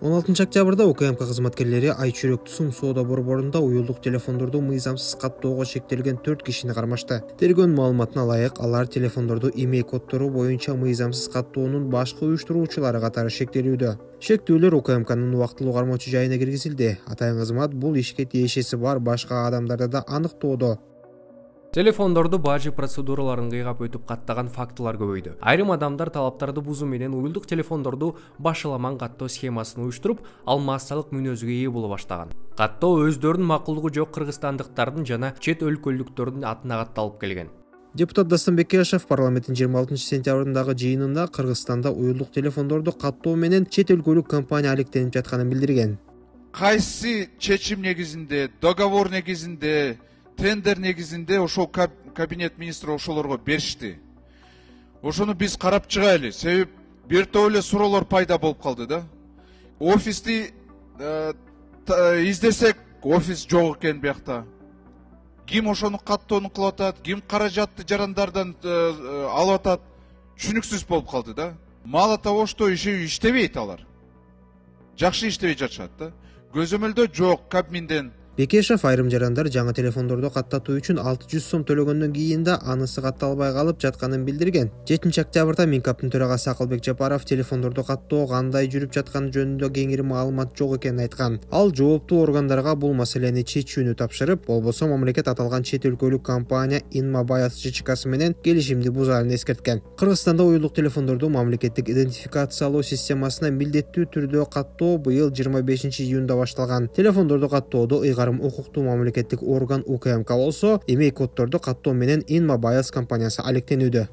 16 октябрда УКМК кызматкерлери Айчүрөк сум соода борборунда уюлдук телефондорду мыйзамсыз каттоого шектелген 4 кишини кармашты. Тергөө маалыматына ылайык, алар телефондорду имей коддору боюнча мыйзамсыз каттоонун башкы уюштуруучулары катары шектелүүдө. Шектүүлөр УКМКнын убактылуу кармоочу жайына киргизилди. Атайын кызмат бул ишке тиешеси бар башка адамдарды да аныктоодо. Телефондорду бажы процедураларын кыйгап өтүп каттаган фактылар көбөйдү. Айрым адамдар талаптарды бузуу менен уюлдук телефондорду башаламан каттоо схемасын уюштуруп, ал массалык мүнөзгө ээ боло баштаган. Каттоо өздөрүнүн макулдугу жок кыргызстандыктардын жана чет өлкөлүктөрдүн атына катталып келген. Депутат Дастан Бекешев парламенттин 26 сентябрындагы жыйынында Кыргызстанда уюлдук телефондорду каттоо менен чет өлкөлүк компания алектенип жатканын билдирген. Кайсы чечим негизинде, договор негизинде, тендер негизинде ошол кабинет министри ошолорго беришти. Ошону биз карап чыгайлы. Себеп бир топ эле суроолор пайда болуп калды да. Офисти издесек, офис жок экен биякта. Ким ошону каттоону кылып атат, ким каражатты жарандардан алып атат, түшүнүксүз болуп калды да. Мало того, что иштебейт алар. Жакшы иштебей жатышат да. Көзөмөлдө жок Кабминден. Бекешев айрым жарандар жаңы телефондорду каттатуу үчүн 600 сом төлөгөндөн кийин да анысы катталбай калып жатканын билдирген. 7 октябрда Минкаптын төрагасы Акылбек Жапаров телефондорду каттоо кандай жүрүп жатканы жөнүндө кеңири маалымат жок экенин айткан. Ал жооптуу органдарга бул маселени чечүүнү тапшырып, болбосо мамлекет аталган чет өлкөлүк компания InMobile ЖЧКсы менен келишимди бузарын эскерткен. Кыргызстанда уюлдук телефондорду мамлекеттик идентификациялоо системасына милдеттүү түрдө каттоо быйыл 25 июнда башталган. Телефондорду каттоодо укуктуу мамлекеттик орган УКМК болсо, имей коддорду каттоо менен InMobile компаниясы алектенүүдө.